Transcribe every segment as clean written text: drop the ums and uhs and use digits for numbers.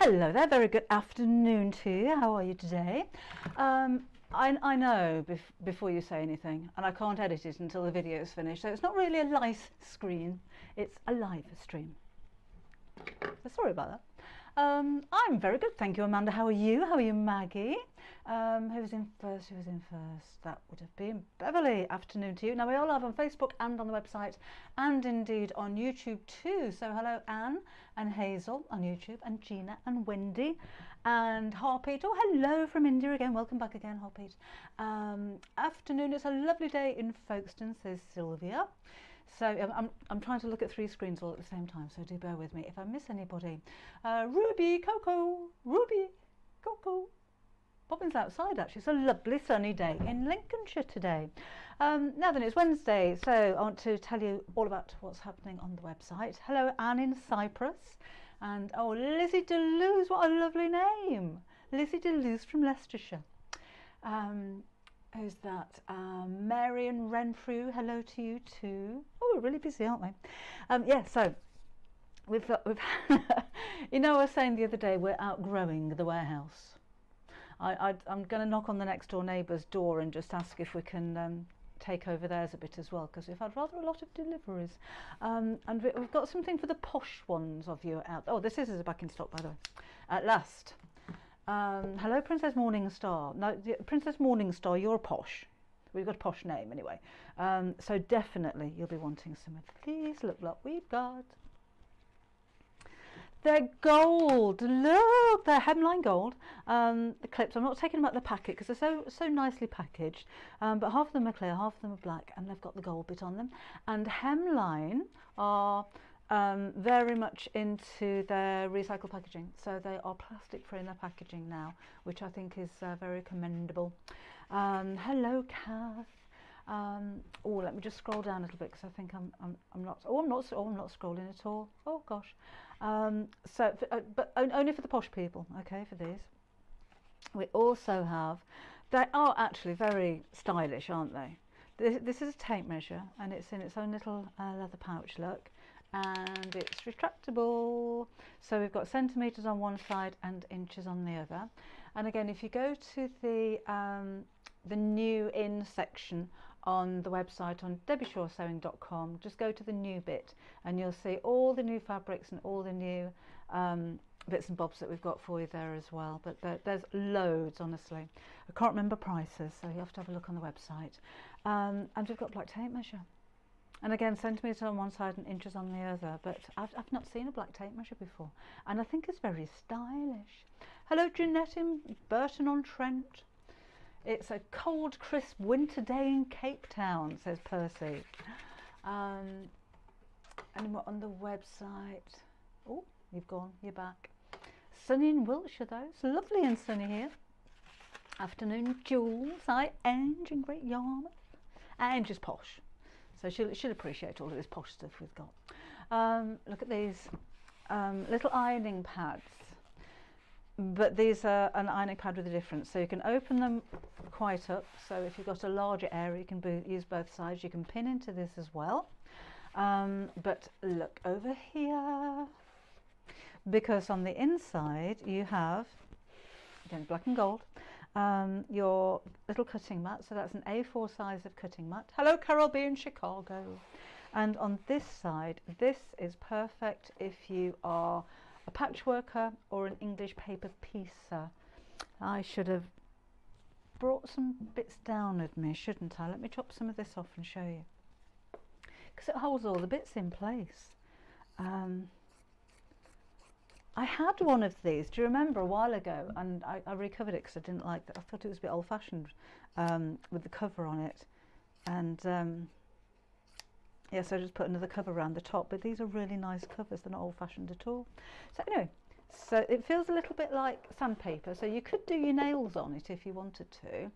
Hello there, very good afternoon to you. How are you today? I know before you say anything, and I can't edit it until the video is finished, so it's not really a live screen, it's a live stream. So sorry about that. I'm very good, thank you, Amanda. How are you? How are you, Maggie? Who was in first? Who was in first? That would have been Beverly. Afternoon to you. Now, we all live on Facebook and on the website, and indeed on YouTube too. So hello, Anne and Hazel on YouTube, and Gina and Wendy and Harpreet. Oh, hello from India again. Welcome back again, Harpreet. Afternoon. It's a lovely day in Folkestone, says Sylvia. So I'm trying to look at three screens all at the same time, so do bear with me if I miss anybody. Ruby, Coco, Bobbin's outside actually. It's a lovely sunny day in Lincolnshire today. Now then, it's Wednesday, so I want to tell you all about what's happening on the website. Hello, Anne in Cyprus, and oh, Lizzie Deleuze, what a lovely name. Lizzie Deleuze from Leicestershire. Who's that? Marion Renfrew, hello to you too. Oh, we're really busy, aren't we? Yeah, so we've you know, I was saying the other day we're outgrowing the warehouse. I'm going to knock on the next door neighbour's door and just ask if we can take over theirs a bit as well, because we've had rather a lot of deliveries. And we've got something for the posh ones of you out. Oh, the scissors are back in stock, by the way, at last. Hello, Princess Morningstar. No, Princess Morningstar, you're posh. We've got a posh name anyway. So definitely you'll be wanting some of these. Look what we've got. They're gold. Look, they're hemline gold. The clips, I'm not taking them out of the packet because they're so nicely packaged. But half of them are clear, half of them are black, and they've got the gold bit on them. And hemline are very much into their recycled packaging, so they are plastic free in their packaging now, which I think is very commendable. Hello, Kath. Oh, let me just scroll down a little bit because I think I'm not scrolling at all. Oh gosh. But only for the posh people, okay, for these. We also have, they are actually very stylish, aren't they? This is a tape measure, and it's in its own little leather pouch, look, and it's retractable, so we've got centimetres on one side and inches on the other. And again, if you go to the new in section on the website on debbieshawsewing.com, just go to the new bit and you'll see all the new fabrics and all the new bits and bobs that we've got for you there as well. But there's loads, honestly. I can't remember prices, so you have to have a look on the website. And we've got black tape measure, and again, centimetres on one side and inches on the other. But I've not seen a black tape measure before, and I think it's very stylish. Hello, Jeanette in Burton-on-Trent. It's a cold, crisp winter day in Cape Town, says Percy. And we're on the website. Oh, you've gone, you're back. Sunny in Wiltshire though, it's lovely and sunny here. Afternoon, Jules. Hi, Ange in Great Yarmouth. Ange is posh, so she'll appreciate all of this posh stuff we've got. Look at these little ironing pads. But these are an ironing pad with a difference, so you can open them quite up, so if you've got a larger area you can use both sides. You can pin into this as well, but look over here, because on the inside you have, again, black and gold, your little cutting mat, so that's an A4 size of cutting mat. Hello, Carol B in Chicago. And on this side, this is perfect if you are a patchworker or an English paper piecer. I should have brought some bits down with me, shouldn't I? Let me chop some of this off and show you, because it holds all the bits in place. I had one of these, do you remember, a while ago, and I recovered it because I didn't like that. I thought it was a bit old-fashioned with the cover on it, and yes, I just put another cover around the top, but these are really nice covers. They're not old-fashioned at all. So anyway, so it feels a little bit like sandpaper, so you could do your nails on it if you wanted to,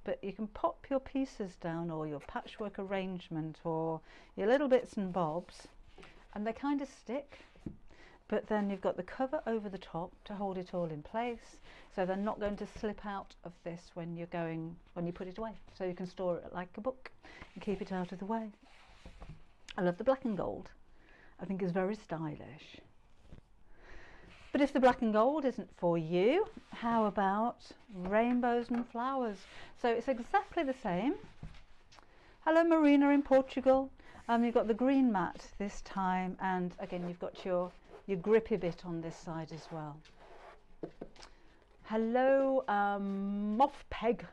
but you can pop your pieces down, or your patchwork arrangement, or your little bits and bobs, and they kind of stick. But then you've got the cover over the top to hold it all in place, so they're not going to slip out of this when you put it away. So you can store it like a book and keep it out of the way. I love the black and gold. I think it's very stylish. But if the black and gold isn't for you, how about rainbows and flowers? So it's exactly the same. Hello Marina in Portugal. You've got the green mat this time, and again you've got your grippy bit on this side as well. Hello Moth Peg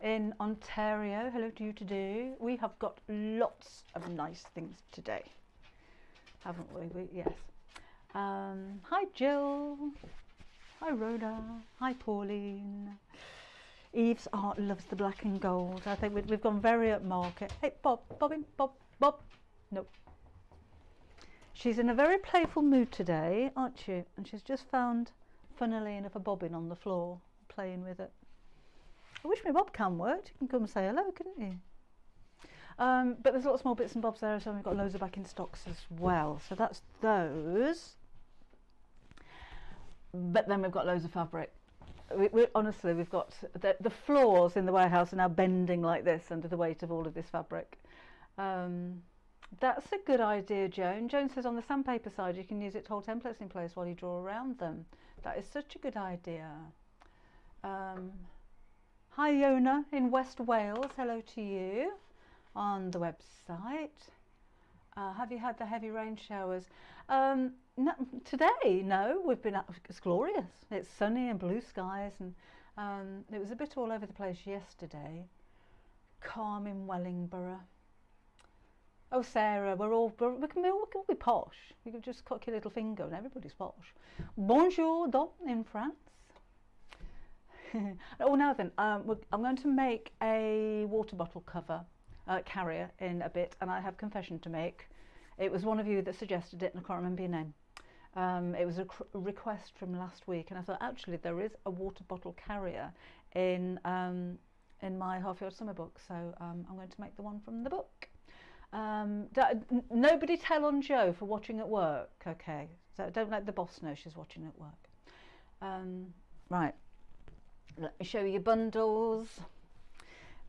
in Ontario. Hello to you today. We have got lots of nice things today, haven't we? Yes. Hi Jill. Hi Rhoda. Hi Pauline. Eve's Art loves the black and gold. I think we've gone very upmarket. Hey Bob, Bobbin, Bob. Nope. She's in a very playful mood today, aren't you? And she's just found, funnily enough, a bobbin on the floor, playing with it. I wish my bobcam worked. You can come and say hello, couldn't you? But there's lots more bits and bobs there, so we've got loads of back in stocks as well. So that's those. But then we've got loads of fabric. Honestly, we've got the floors in the warehouse are now bending like this under the weight of all of this fabric. That's a good idea, Joan. Joan says on the sandpaper side you can use it to hold templates in place while you draw around them. That is such a good idea. Hi Yona in West Wales, hello to you on the website. Have you had the heavy rain showers? No, today, no, we've been it's glorious. It's sunny and blue skies, and it was a bit all over the place yesterday. Calm in Wellingborough. Oh Sarah, we can be posh. You can just cock your little finger and everybody's posh. Bonjour Dom in France. Oh, now then, I'm going to make a water bottle cover carrier in a bit, and I have confession to make. It was one of you that suggested it, and I can't remember your name. It was a request from last week, and I thought actually there is a water bottle carrier in my Half Yard Summer book, so I'm going to make the one from the book. Nobody tell on Jo for watching at work, okay? So don't let the boss know she's watching at work. Right, let me show you bundles.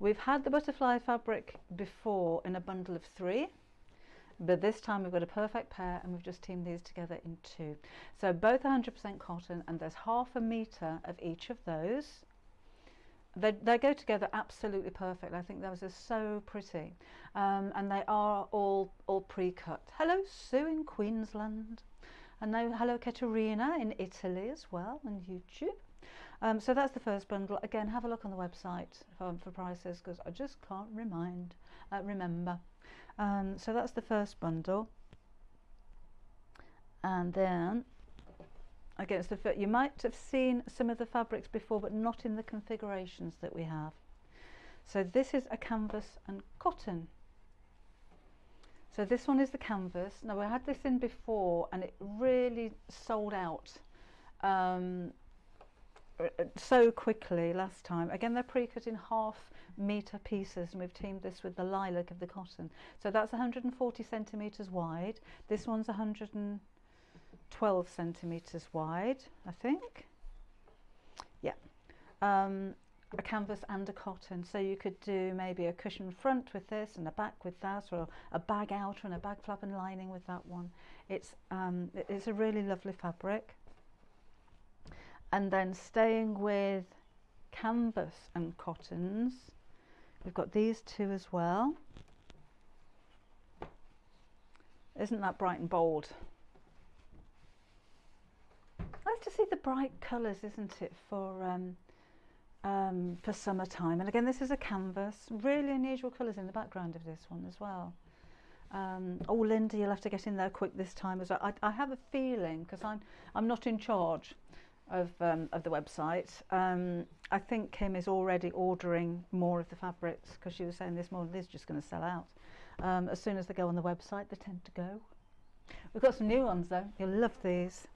We've had the butterfly fabric before in a bundle of 3, but this time we've got a perfect pair, and we've just teamed these together in 2. So both 100% cotton, and there's half a metre of each of those. They go together absolutely perfect. I think those are so pretty, and they are all pre-cut. Hello Sue in Queensland, and now hello Katerina in Italy as well on YouTube. So that's the first bundle. Again, have a look on the website for prices, because I just can't remember. So that's the first bundle, and then again, you might have seen some of the fabrics before, but not in the configurations that we have. So this is a canvas and cotton. So this one is the canvas. Now we had this in before, and it really sold out so quickly last time. Again, they're pre-cut in half-metre pieces, and we've teamed this with the lilac of the cotton. So that's 140 centimetres wide. This one's 112 centimetres wide, I think. Yeah. A canvas and a cotton, so you could do maybe a cushion front with this and a back with that, or a bag outer and a bag flap and lining with that one. It's a really lovely fabric. And then staying with canvas and cottons, we've got these 2 as well. Isn't that bright and bold? Nice to see the bright colours, isn't it, for summertime. And again, this is a canvas. Really unusual colours in the background of this one as well. Oh, Linda, you'll have to get in there quick this time as well. I have a feeling, because I'm not in charge of the website. I think Kim is already ordering more of the fabrics, because she was saying this morning these are just going to sell out. As soon as they go on the website, they tend to go. We've got some new ones though. You'll love these.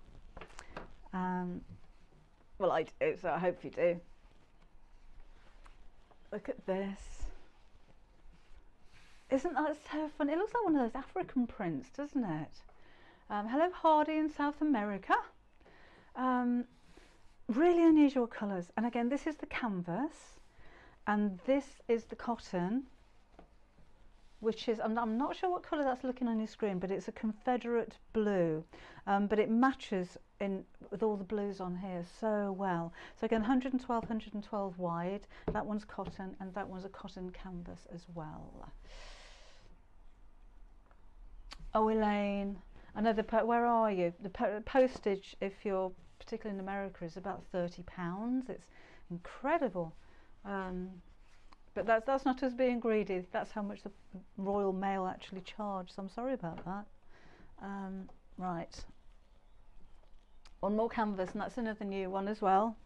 Well, I do, so I hope you do. Look at this. Isn't that so fun? It looks like one of those African prints, doesn't it? Hello Hardy in South America. Really unusual colours, and again this is the canvas and this is the cotton, which is, I'm not sure what colour that's looking on your screen, but it's a Confederate blue, but it matches in with all the blues on here so well. So again, 112 wide, that one's cotton, and that one's a cotton canvas as well. Oh, Elaine, I know where are you? The postage, if you're particularly in America, is about £30. It's incredible. But that's not us being greedy. That's how much the Royal Mail actually charged. So I'm sorry about that. Right. One more canvas, and that's another new one as well.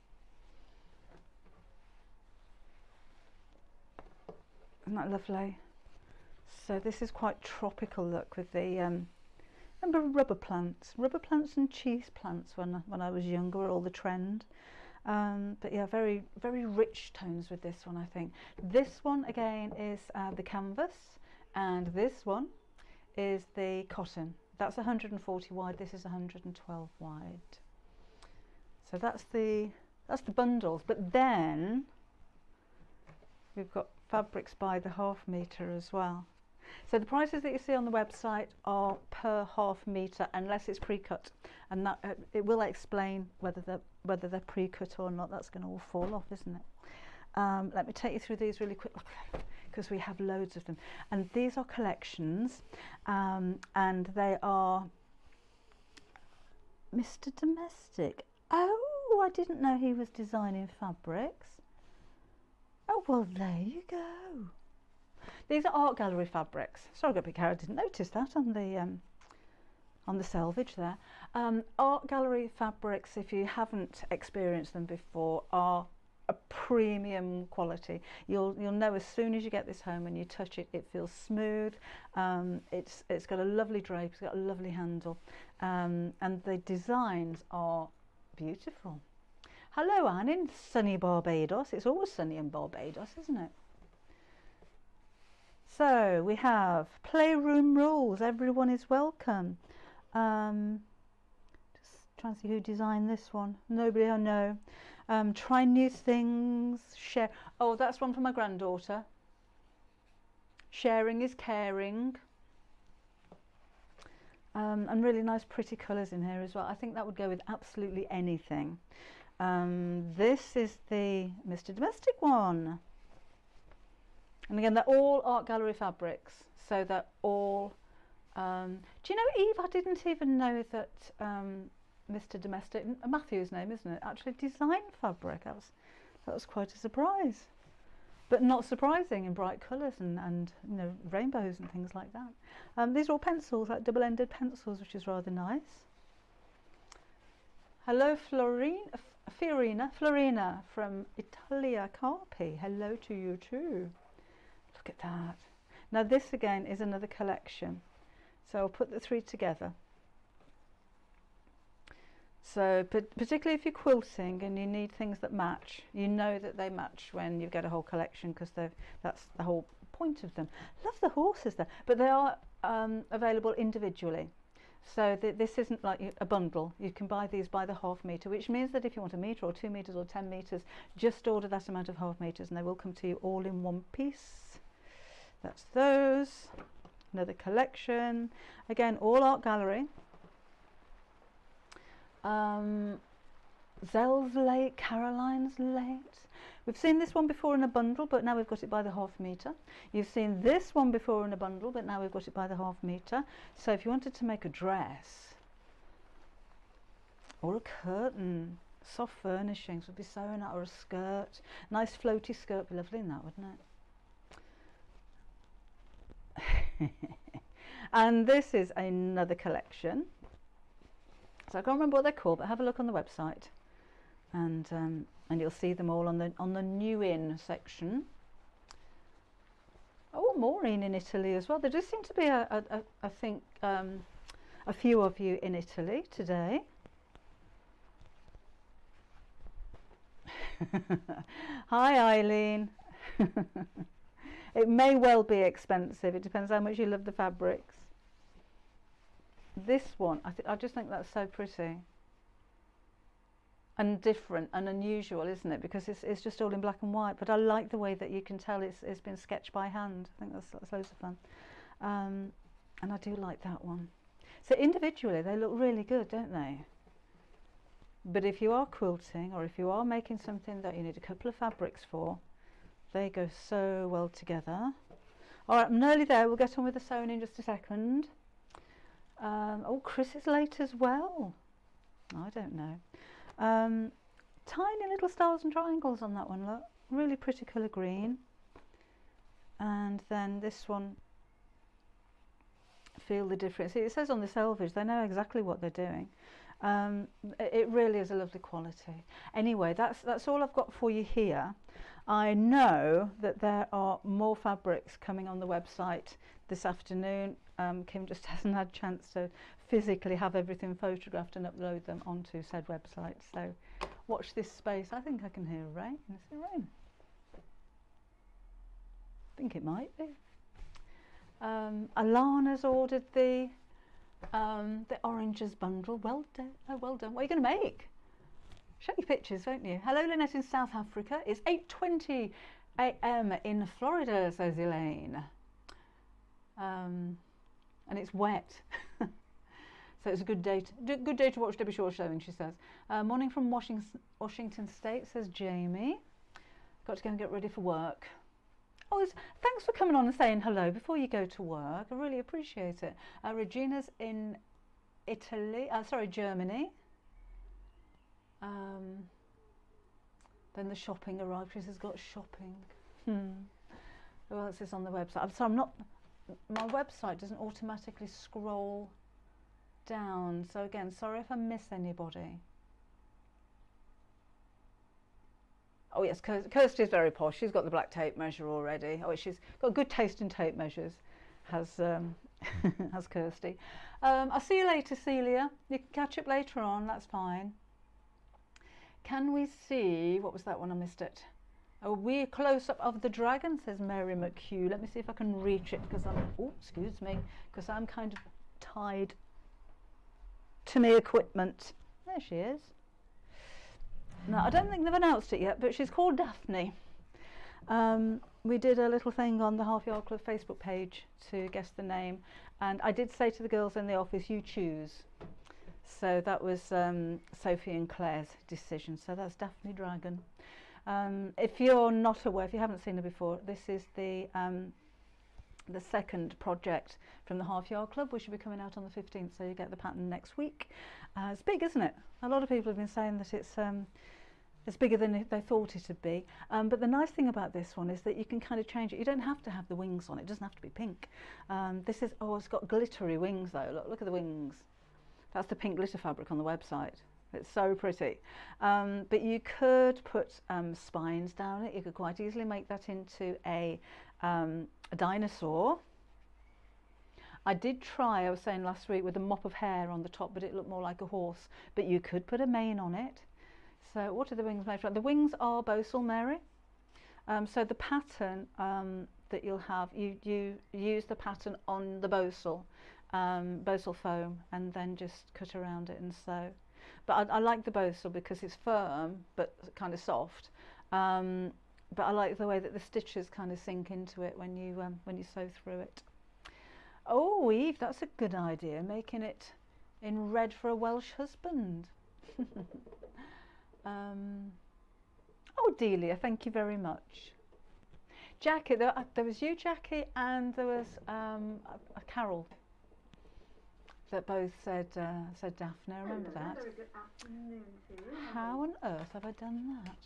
Isn't that lovely? So this is quite tropical look with the remember rubber plants and cheese plants when I was younger were all the trend. But yeah, very rich tones with this one. I think this one again is the canvas, and this one is the cotton. That's 140 wide, this is 112 wide. So that's the bundles. But then we've got fabrics by the half metre as well. So the prices that you see on the website are per half metre, unless it's pre-cut, and that it will explain whether they're pre-cut or not. That's going to all fall off, isn't it? Let me take you through these really quick, because we have loads of them. And these are collections, and they are Mr. Domestic. Oh, I didn't know he was designing fabrics. Oh, well, there you go. These are art gallery fabrics. Sorry, I didn't notice that on the selvage there. Art gallery fabrics, if you haven't experienced them before, are a premium quality. You'll know as soon as you get this home and you touch it, it feels smooth. It's got a lovely drape, it's got a lovely handle, and the designs are beautiful. Hello, Anne in sunny Barbados. It's always sunny in Barbados, isn't it? So we have playroom rules. Everyone is welcome. Just trying to see who designed this one. Nobody I know. Try new things. Share. Oh, that's one for my granddaughter. Sharing is caring. And really nice, pretty colours in here as well. I think that would go with absolutely anything. This is the Mr. Domestic one. And again, they're all art gallery fabrics, so they're all. Do you know, Eve? I didn't even know that Mr. Domestic, Matthew's name, isn't it? Actually designed fabric. That was quite a surprise, but not surprising in bright colours and you know, rainbows and things like that. These are all pencils, like double-ended pencils, which is rather nice. Hello, Fiorina from Italia Carpi. Hello to you too. Look at that. Now this again is another collection, so I'll put the three together. So particularly if you're quilting and you need things that match, you know that they match when you get a whole collection, because that's the whole point of them. Love the horses there, but they are available individually. So this isn't like a bundle. You can buy these by the half metre, which means that if you want 1 metre or 2 metres or 10 metres, just order that amount of half metres and they will come to you all in one piece. That's those. Another collection. Again, all art gallery. Zell's late, Caroline's late. We've seen this one before in a bundle, but now we've got it by the half metre. You've seen this one before in a bundle, but now we've got it by the half metre. So if you wanted to make a dress or a curtain, soft furnishings would be so in that, or a skirt. Nice floaty skirt would be lovely in that, wouldn't it? And this is another collection. So I can't remember what they're called, but have a look on the website, and you'll see them all on the new in section. Oh, Maureen in Italy as well. There does seem to be I think a few of you in Italy today. Hi, Eileen. It may well be expensive. It depends how much you love the fabrics. This one, I just think that's so pretty. and different and unusual, isn't it? Because it's just all in black and white. But I like the way that you can tell it's been sketched by hand. I think that's loads of fun. And I do like that one. So individually they look really good, don't they? But if you are quilting, or if you are making something that you need a couple of fabrics for, they go so well together. All right, I'm nearly there. We'll get on with the sewing in just a second. Oh, Chris is late as well. I don't know. Tiny little stars and triangles on that one, look. Really pretty colour green. And then this one, feel the difference. See, it says on the selvage, they know exactly what they're doing. It really is a lovely quality. Anyway, that's all I've got for you here. I know that there are more fabrics coming on the website this afternoon. Kim just hasn't had a chance to physically have everything photographed and upload them onto said website. So watch this space. I think I can hear rain. Is it rain? I think it might be. Alana's ordered the oranges bundle. Well done. Oh, well done. What are you going to make? Show your pictures, won't you? Hello, Lynette in South Africa. It's 8:20 a.m. in Florida, says Elaine. And it's wet. So it's a good day to watch Debbie Shaw showing, she says. Morning from Washington State, says Jamie. Got to go and get ready for work. Oh, thanks for coming on and saying hello before you go to work. I really appreciate it. Regina's in Germany. Then the shopping arrived. Chris has got shopping. Who else is on the website? So my website doesn't automatically scroll down. So again, sorry if I miss anybody. Oh yes, Kirsty is very posh. She's got the black tape measure already. Oh, she's got good taste in tape measures, has has Kirsty. I'll see you later, Celia. You can catch up later on, that's fine. Can we see, what was that one? I missed it. A wee close-up of the dragon, says Mary McHugh. Let me see if I can reach it, because because I'm kind of tied to my equipment. There she is. No, I don't think they've announced it yet, but she's called Daphne. We did a little thing on the Half Yard Club Facebook page to guess the name, and I did say to the girls in the office, you choose. So that was Sophie and Claire's decision. So that's Daphne Dragon. If you're not aware, if you haven't seen her before, this is the second project from the Half Yard Club, which will be coming out on the 15th, so you get the pattern next week. It's big, isn't it? A lot of people have been saying that it's bigger than they thought it would be. But the nice thing about this one is that you can kind of change it. You don't have to have the wings on it. It doesn't have to be pink. This is, oh, it's got glittery wings though. Look at the wings. That's the pink glitter fabric on the website. It's so pretty. But you could put spines down it. You could quite easily make that into a dinosaur. I did try, I was saying last week, with a mop of hair on the top, but it looked more like a horse. But you could put a mane on it. So what are the wings made from? The wings are Bosal, Mary. So the pattern that you'll have, you use the pattern on the Bosal foam, and then just cut around it and sew. But I like the Bosal because it's firm but kind of soft. But I like the way that the stitches kind of sink into it when you sew through it. Oh, Eve, that's a good idea, making it in red for a Welsh husband. Oh, Delia, thank you very much. Jackie, there was you, Jackie, and there was a Carol that both said Daphne. I remember that. Very good afternoon to you. How on earth have I done that?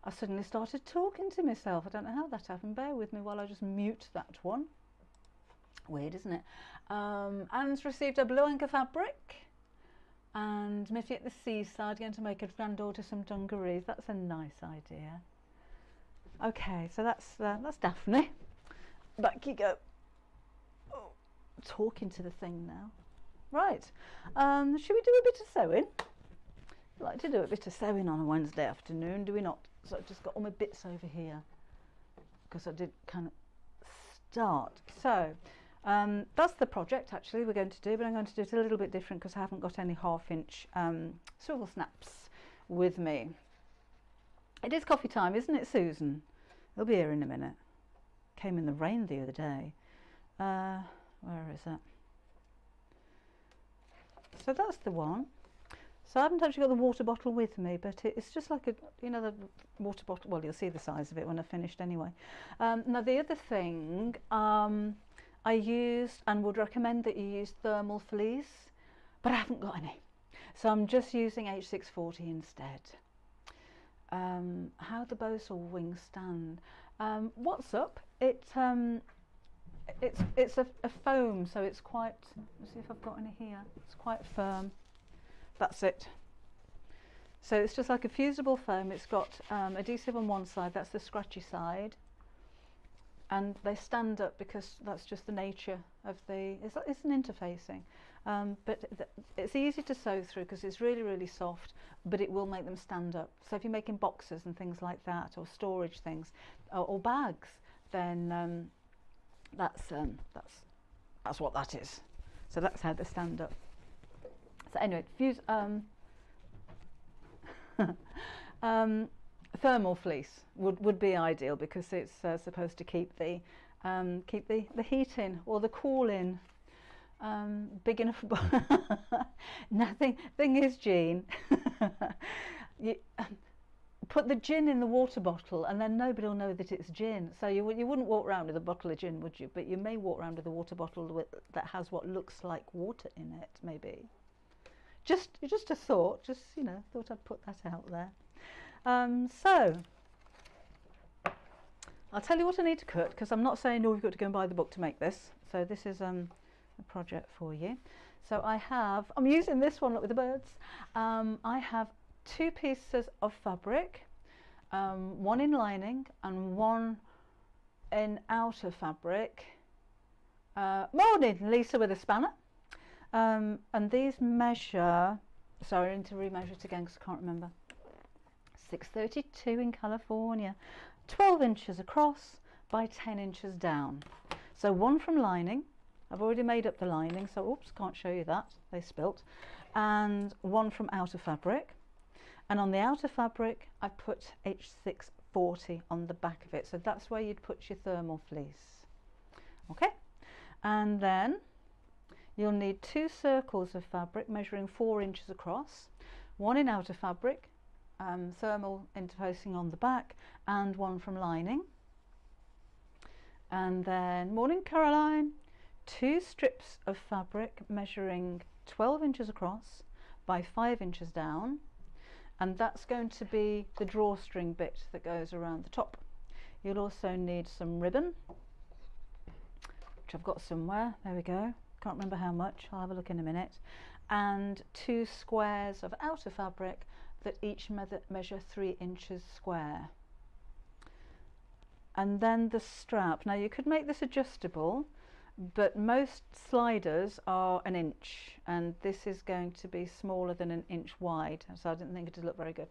I suddenly started talking to myself. I don't know how that happened. Bear with me while I just mute that one. Weird, isn't it? Anne's received a blue anchor fabric. And Mitty at the seaside going to make her granddaughter some dungarees. That's a nice idea. Okay, so that's Daphne. Back you go. Oh, talking to the thing now. Right. Should we do a bit of sewing? I like to do a bit of sewing on a Wednesday afternoon, do we not? So I've just got all my bits over here because I did kind of start. So That's the project actually we're going to do, but I'm going to do it a little bit different because I haven't got any 1/2 inch swivel snaps with me. It is coffee time, isn't it, Susan? They'll be here in a minute. Came in the rain the other day. Where is it? So that's the one. So I haven't actually got the water bottle with me, but it's just like a, you know, the water bottle. Well, you'll see the size of it when I've finished anyway. Now the other thing I used and would recommend that you use thermal fleece, but I haven't got any. So I'm just using H640 instead. How the bow saw wings stand. What's up? It's a foam, so it's quite, let's see if I've got any here. It's quite firm. That's it. So it's just like a fusible foam. It's got adhesive on one side, that's the scratchy side, and they stand up because that's just the nature of the, it's an interfacing, but it's easy to sew through because it's really, really soft, but it will make them stand up. So if you're making boxes and things like that, or storage things, or bags, then that's what that is. So that's how they stand up. So anyway, thermal fleece would be ideal because it's supposed to keep the heat in, or the cool in. Big enough. Thing is, Jean, you put the gin in the water bottle and then nobody will know that it's gin. So you wouldn't walk around with a bottle of gin, would you? But you may walk around with a water bottle that has what looks like water in it, maybe. Just a thought, just, you know, thought I'd put that out there. So I'll tell you what I need to cut, because I'm not saying, oh, you've got to go and buy the book to make this. So this is a project for you. So I'm using this one, look, with the birds. I have 2 pieces of fabric, one in lining and one in outer fabric. Morning, Lisa with a spanner. And these measure, sorry, I need to remeasure it again because I can't remember. 632 in California, 12 inches across by 10 inches down. So one from lining, I've already made up the lining, so oops, can't show you that, they spilt. And one from outer fabric. And on the outer fabric, I put H640 on the back of it. So that's where you'd put your thermal fleece. Okay, and then you'll need 2 circles of fabric measuring 4 inches across, one in outer fabric, thermal interfacing on the back, and one from lining. And then, morning Caroline, 2 strips of fabric measuring 12 inches across by 5 inches down, and that's going to be the drawstring bit that goes around the top. You'll also need some ribbon, which I've got somewhere, there we go. Can't remember how much, I'll have a look in a minute, and 2 squares of outer fabric that each measure 3 inches square. And then the strap. Now you could make this adjustable, but most sliders are 1 inch, and this is going to be smaller than 1 inch wide, so I didn't think it would look very good.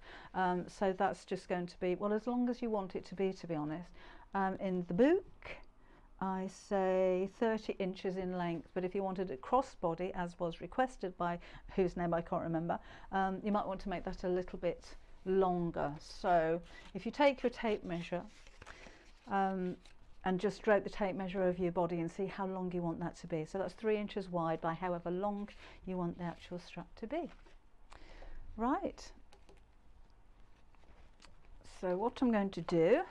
So that's just going to be, well, as long as you want it to be honest. In the book I say 30 inches in length, but if you wanted a crossbody, as was requested by whose name I can't remember, you might want to make that a little bit longer. So if you take your tape measure and just drape the tape measure over your body and see how long you want that to be. So that's 3 inches wide by however long you want the actual strap to be. Right. So what I'm going to do,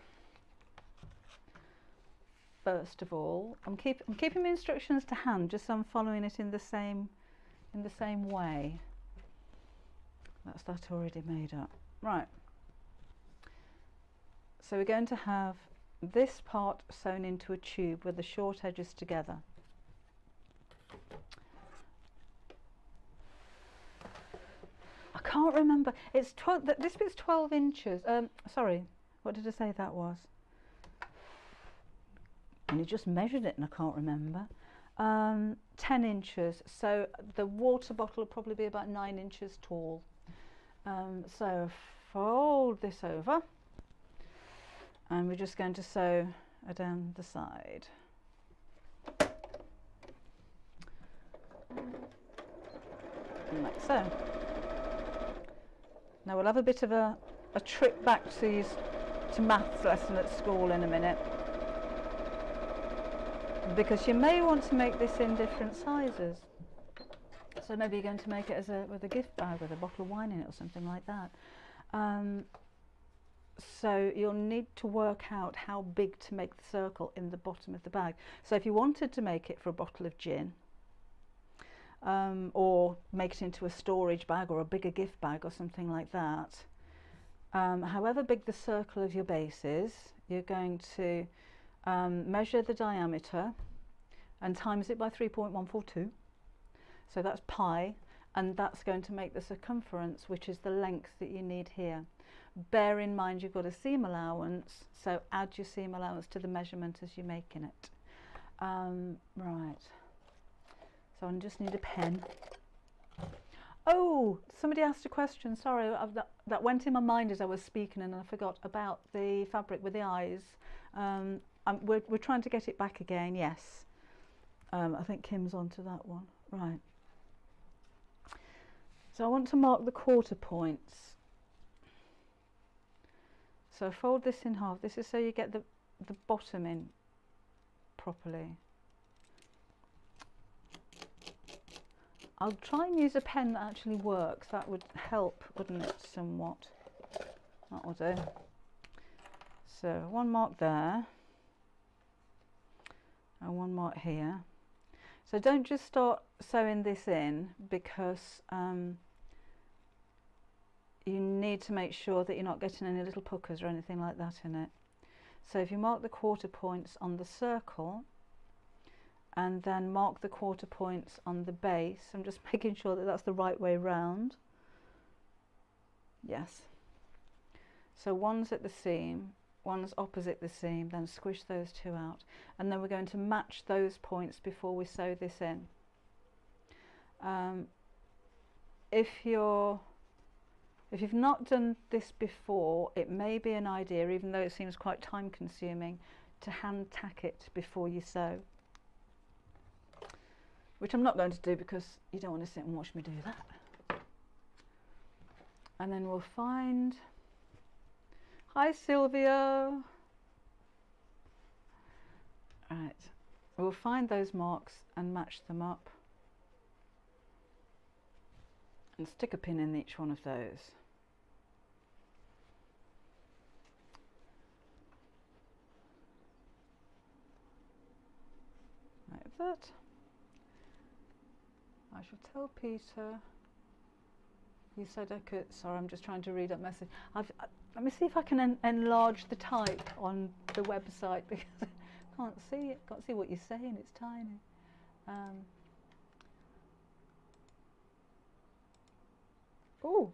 first of all, I'm keeping my instructions to hand, just so I'm following it in the same way. That's that already made up. Right. So we're going to have this part sewn into a tube with the short edges together. I can't remember. It's 12. This bit's 12 inches. Sorry, what did I say that was? And you just measured it and I can't remember. 10 inches, so the water bottle will probably be about 9 inches tall. So fold this over and we're just going to sew down the side. like so. Now we'll have a bit of a trip back to maths lesson at school in a minute, because you may want to make this in different sizes. So maybe you're going to make it as with a gift bag with a bottle of wine in it or something like that. So you'll need to work out how big to make the circle in the bottom of the bag. So if you wanted to make it for a bottle of gin, or make it into a storage bag or a bigger gift bag or something like that, however big the circle of your base is, you're going to measure the diameter and times it by 3.142. So that's pi, and that's going to make the circumference, which is the length that you need here. Bear in mind you've got a seam allowance, so add your seam allowance to the measurement as you're making it. Right, so I just need a pen. Oh, somebody asked a question, sorry, that went in my mind as I was speaking and I forgot about the fabric with the eyes. We're trying to get it back again, yes. I think Kim's onto that one. Right. So I want to mark the quarter points. So fold this in half. This is so you get the bottom in properly. I'll try and use a pen that actually works. That would help, wouldn't it, somewhat? That will do. So one mark there. And one mark here. So don't just start sewing this in, because you need to make sure that you're not getting any little puckers or anything like that in it. So if you mark the quarter points on the circle and then mark the quarter points on the base, I'm just making sure that that's the right way round. Yes. So one's at the seam, one's opposite the seam, then squish those two out, and then we're going to match those points before we sew this in. If you've not done this before, it may be an idea, even though it seems quite time consuming, to hand tack it before you sew, which I'm not going to do because you don't want to sit and watch me do that. And then we'll find, hi Sylvia. Right, we'll find those marks and match them up and stick a pin in each one of those. Like that. I shall tell Peter. You said I could. Sorry, I'm just trying to read that message. Let me see if I can enlarge the type on the website, because I can't see it. Can't see what you're saying. It's tiny. Oh,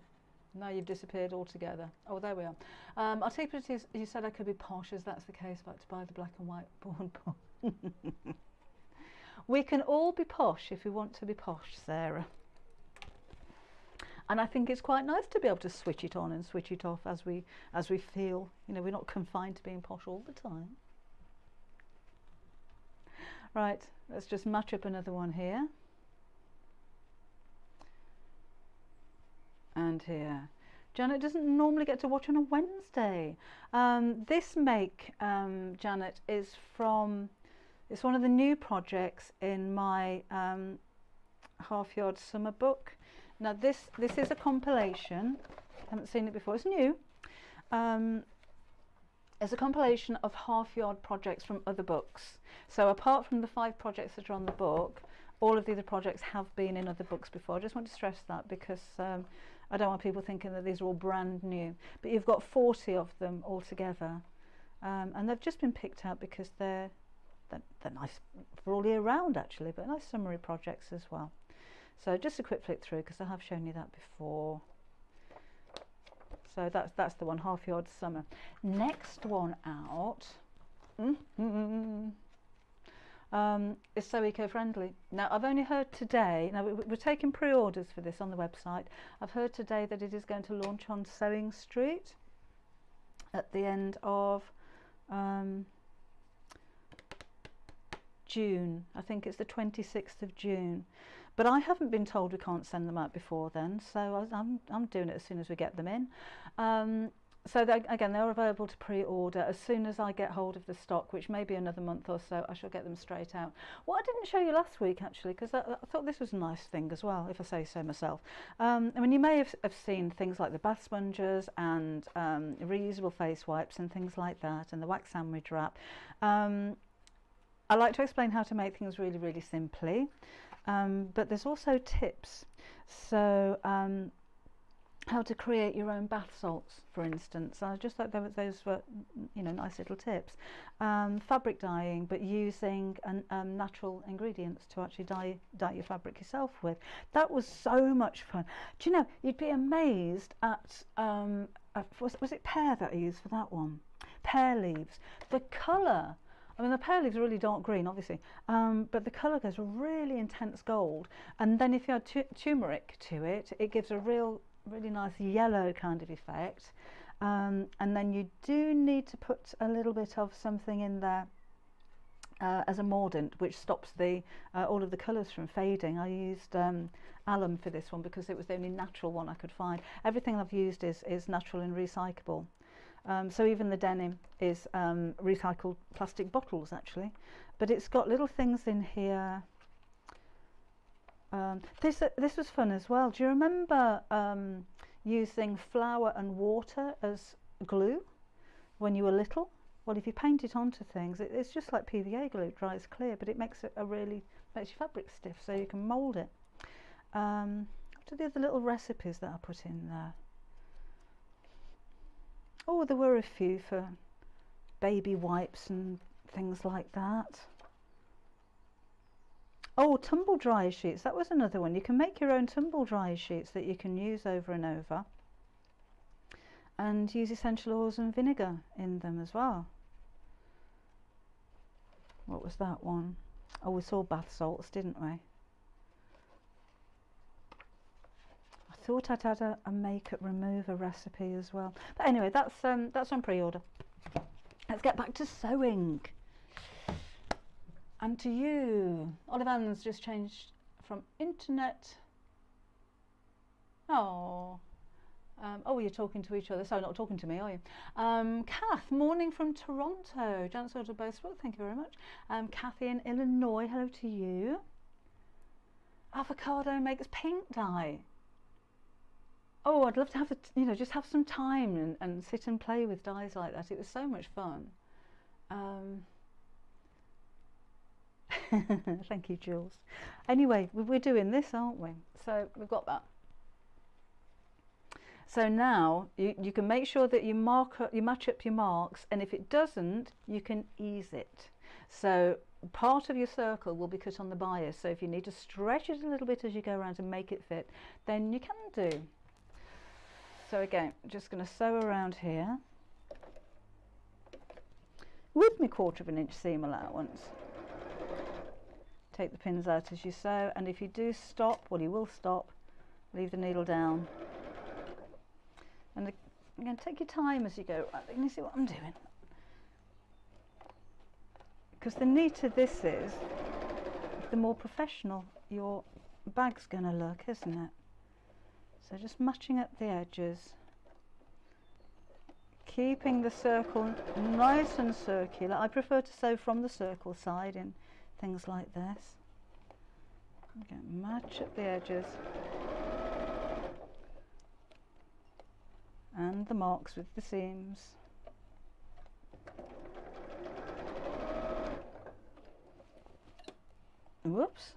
now you've disappeared altogether. Oh, there we are. I'll take it as you said I could be posh, as that's the case, about to buy the black and white board. We can all be posh if we want to be posh, Sarah. And I think it's quite nice to be able to switch it on and switch it off as we feel. You know, we're not confined to being posh all the time. Right, let's just match up another one here. And here. Janet doesn't normally get to watch on a Wednesday. This make, Janet, is from, it's one of the new projects in my Half Yard Summer book. Now this is a compilation. I haven't seen it before. It's new. It's a compilation of half-yard projects from other books. So apart from the 5 projects that are on the book, all of the other projects have been in other books before. I just want to stress that, because I don't want people thinking that these are all brand new. But you've got 40 of them altogether, and they've just been picked out because they're nice for all year round, actually, but nice summary projects as well. So just a quick flick through, because I have shown you that before. So that's the one, Half Yard Summer. Next one out is So Eco-Friendly. Now I've only heard today, now we're taking pre-orders for this on the website. I've heard today that it is going to launch on Sewing Street at the end of June. I think it's the 26th of June. But I haven't been told we can't send them out before then, so I'm doing it as soon as we get them in. So again, they're available to pre-order. As soon as I get hold of the stock, which may be another month or so, I shall get them straight out. What I didn't show you last week, actually, because I thought this was a nice thing as well, if I say so myself. I mean, you may have seen things like the bath sponges and reusable face wipes and things like that, and the wax sandwich wrap. I like to explain how to make things really, really simply, but there's also tips. So how to create your own bath salts, for instance. I just thought those were, you know, nice little tips. Fabric dyeing, but using natural ingredients to actually dye your fabric yourself with. That was so much fun. Do you know, you'd be amazed at, was it pear that I used for that one? Pear leaves. The colour, I mean, the pear leaves are really dark green, obviously, but the colour goes a really intense gold. And then if you add turmeric to it, it gives a really nice yellow kind of effect. And then you do need to put a little bit of something in there as a mordant, which stops the all of the colours from fading. I used alum for this one because it was the only natural one I could find. Everything I've used is natural and recyclable. So even the denim is recycled plastic bottles, actually, but it's got little things in here. This was fun as well. Do you remember using flour and water as glue when you were little? Well, if you paint it onto things, it's just like PVA glue. It dries clear, but it makes it makes your fabric stiff, so you can mould it. What are the other little recipes that I put in there? Oh, there were a few for baby wipes and things like that. Oh, tumble dryer sheets, that was another one. You can make your own tumble dryer sheets that you can use over and over, and use essential oils and vinegar in them as well. What was that one? Oh, we saw bath salts, didn't we? I thought I'd had a makeup remover recipe as well. But anyway, that's on pre-order. Let's get back to sewing. And to you, Olive Ann's just changed from internet. Oh, you're talking to each other. Sorry, not talking to me, are you? Kath, morning from Toronto. Jan's ordered both. Well, thank you very much. Kathy in Illinois, hello to you. Avocado makes pink dye. Oh, I'd love to have just have some time and sit and play with dyes like that. It was so much fun. Thank you, Jules. Anyway, we're doing this, aren't we? So we've got that. So now you can make sure that you match up your marks, and if it doesn't, you can ease it. So part of your circle will be cut on the bias. So if you need to stretch it a little bit as you go around and make it fit, then you can do. So again, just going to sew around here with my 1/4 inch seam allowance. Take the pins out as you sew, and if you do stop, well, you will stop, leave the needle down. And again, take your time as you go. Can you see what I'm doing? Because the neater this is, the more professional your bag's going to look, isn't it? So just matching up the edges, keeping the circle nice and circular. I prefer to sew from the circle side in things like this. Okay, match up the edges and the marks with the seams. Whoops.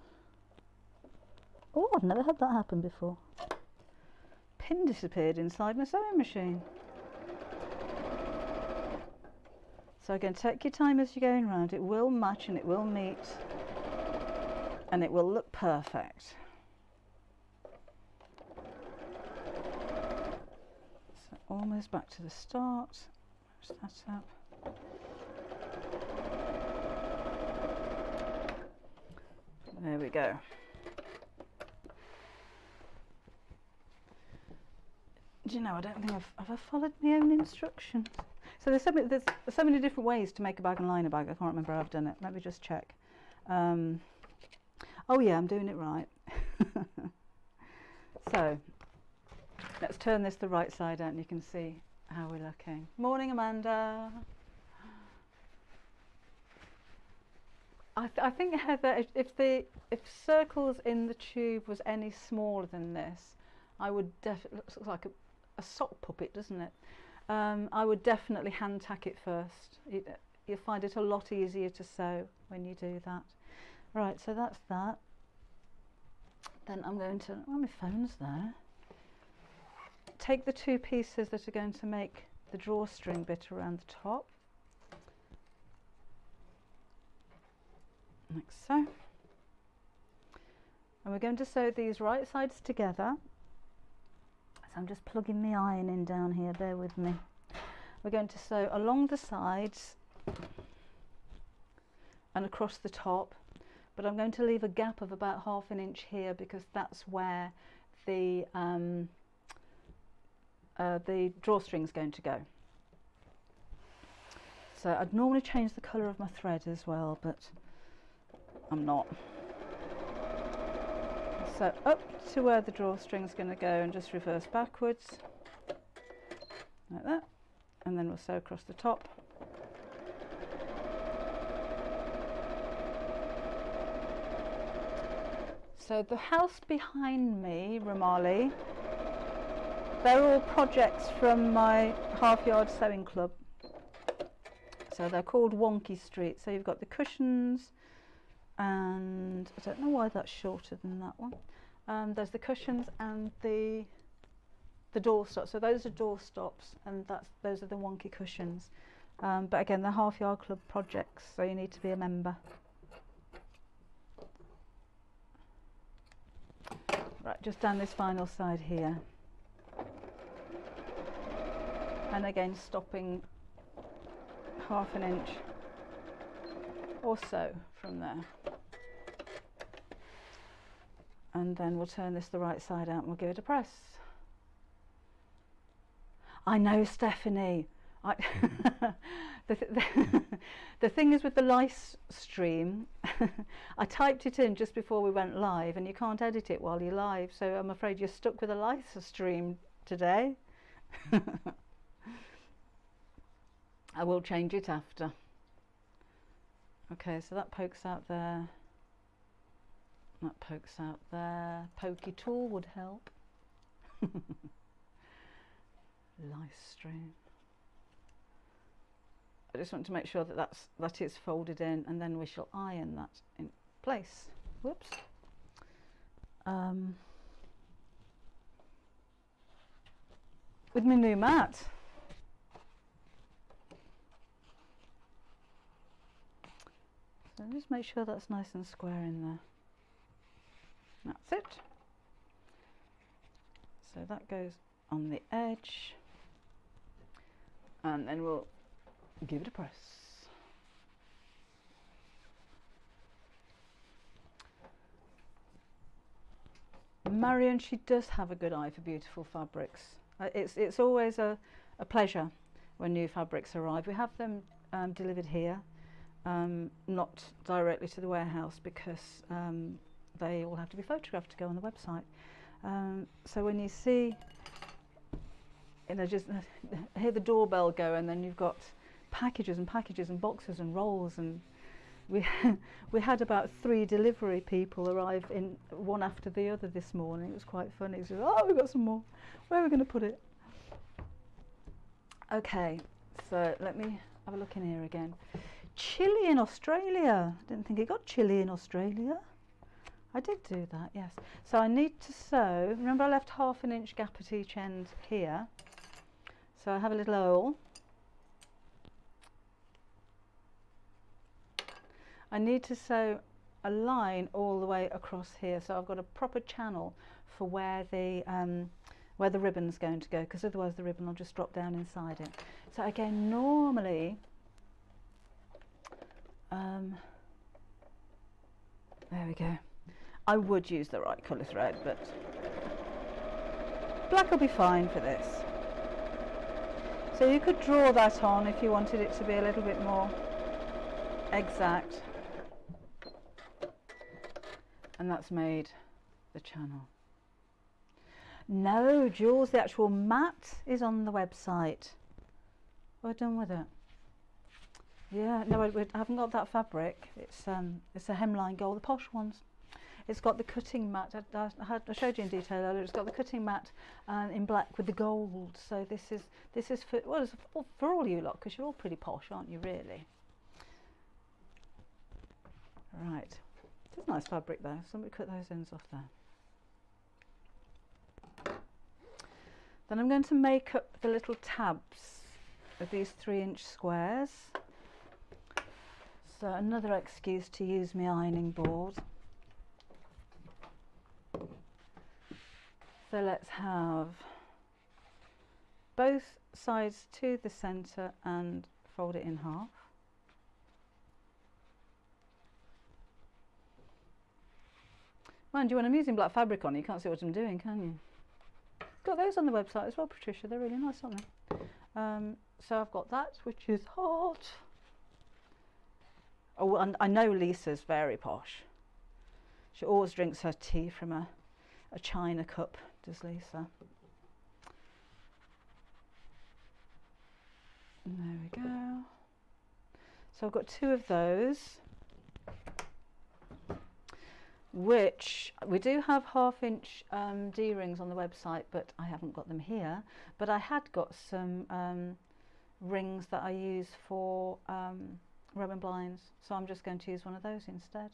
Oh, I've never had that happen before. Pin disappeared inside my sewing machine. So again, take your time as you're going around. It will match and it will meet and it will look perfect. So almost back to the start. Match that up. There we go. Do you know, I don't think I've followed my own instructions. So there's so many different ways to make a bag and line a bag. I can't remember how I've done it. Let me just check. Oh yeah, I'm doing it right. So let's turn this the right side out and you can see how we're looking. Morning, Amanda. I think, Heather, if circles in the tube was any smaller than this, I would definitely, looks like a sock puppet, doesn't it? I would definitely hand tack it first. You'll find it a lot easier to sew when you do that. Right, so that's that. Then I'm going to, oh, my phone's there. Take the two pieces that are going to make the drawstring bit around the top. Like so. And we're going to sew these right sides together. So I'm just plugging my iron in down here, bear with me. We're going to sew along the sides and across the top, but I'm going to leave a gap of about 1/2 inch here because that's where the drawstring is going to go. So I'd normally change the colour of my thread as well, but I'm not. So up to where the drawstring is going to go and just reverse backwards like that, and then we'll sew across the top. So the house behind me, Ramali, they're all projects from my half-yard sewing club. So they're called Wonky Street. So you've got the cushions, and I don't know why that's shorter than that one. There's the cushions and the door stops. So those are door stops, and those are the Wonky cushions. But again, they're half-yard club projects, so you need to be a member. Right, just down this final side here. And again, stopping 1/2 inch or so from there. And then we'll turn this the right side out and we'll give it a press. I know, Stephanie. The thing is with the live stream, I typed it in just before we went live, and you can't edit it while you're live, so I'm afraid you're stuck with a live stream today. I will change it after. Okay, so that pokes out there. That pokes out there. Pokey tool would help. Live stream. I just want to make sure that that is folded in, and then we shall iron that in place. Whoops. With my new mat. So just make sure that's nice and square in there. That's it. So that goes on the edge, and then we'll give it a press. Marion, she does have a good eye for beautiful fabrics. It's always a pleasure when new fabrics arrive. We have them delivered here, not directly to the warehouse because they all have to be photographed to go on the website. So when you see, just hear the doorbell go, and then you've got packages and packages and boxes and rolls, and we had about 3 delivery people arrive in one after the other this morning. It was quite funny. It was, oh, we've got some more. Where are we going to put it? Okay, so let me have a look in here again. Chilly in Australia. I didn't think it got chilly in Australia. I did do that, yes. So I need to sew. Remember, I left 1/2 inch gap at each end here. So I have a little hole. I need to sew a line all the way across here, so I've got a proper channel for where the ribbon's going to go, because otherwise the ribbon will just drop down inside it. So again, normally, there we go. I would use the right colour thread, but black will be fine for this. So you could draw that on if you wanted it to be a little bit more exact. and that's made the channel. No, Jules, the actual mat is on the website. We're done with it. Yeah, no, I haven't got that fabric. It's a hemline gold, the posh ones. It's got the cutting mat. I showed you in detail earlier. It's got the cutting mat in black with the gold. So this is for, well, it's for all you lot, because you're all pretty posh, aren't you? Really. Right. It's nice fabric though. Somebody cut those ends off there. Then I'm going to make up the little tabs of these 3-inch squares. So another excuse to use my ironing board. So let's have both sides to the centre and fold it in half. Mind you, when I'm using black fabric on, you can't see what I'm doing, can you? Got those on the website as well, Patricia. They're really nice, aren't they? So I've got that, which is hot. Oh, and I know Lisa's very posh. She always drinks her tea from a china cup, does Lisa. And there we go. So I've got 2 of those, which we do have 1/2-inch D-rings on the website, but I haven't got them here. But I had got some rings that I use for Roman blinds, so I'm just going to use one of those instead.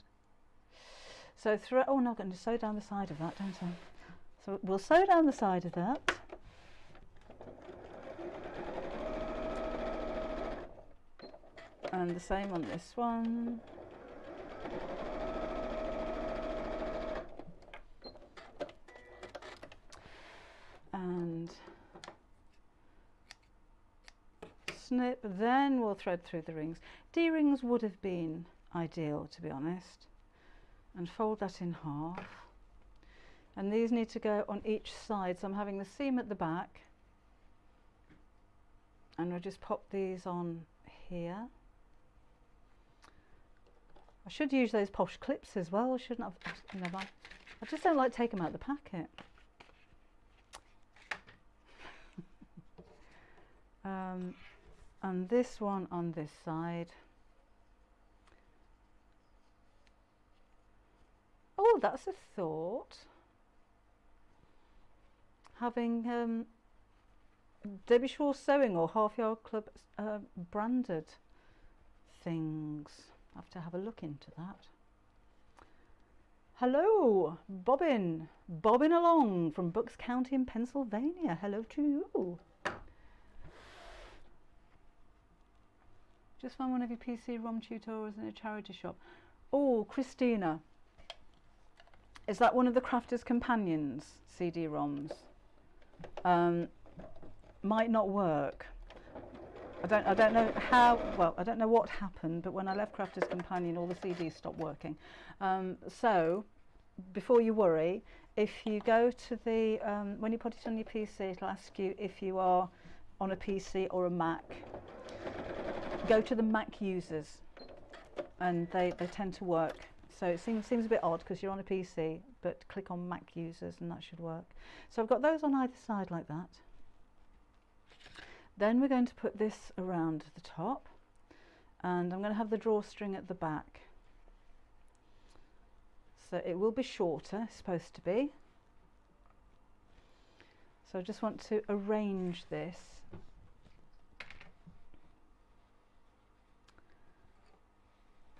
So oh no, I'm going to sew down the side of that, don't I? So we'll sew down the side of that. And the same on this one. And snip, then we'll thread through the rings. D-rings would have been ideal, to be honest. And fold that in half. And these need to go on each side, so I'm having the seam at the back. And we'll just pop these on here. I should use those posh clips as well, shouldn't I? Never. I just don't like taking them out of the packet. And this one on this side. Oh, that's a thought. Having Debbie Shaw Sewing or Half Yard Club branded things. I have to have a look into that. Hello, Bobbin along from Bucks County in Pennsylvania. Hello to you. Just found one of your PC-ROM tutorials in a charity shop. Oh, Christina. Is that one of the Crafters Companions CD-ROMs? Might not work. I don't know how, well, I don't know what happened, but when I left Crafters Companion, all the CDs stopped working. So, before you worry, if you go to the, when you put it on your PC, it'll ask you if you are on a PC or a Mac. Go to the Mac users, and they tend to work. So it seems a bit odd because you're on a PC, but click on Mac users and that should work. So I've got those on either side like that. Then we're going to put this around the top, and I'm going to have the drawstring at the back. So it will be shorter, it's supposed to be. So I just want to arrange this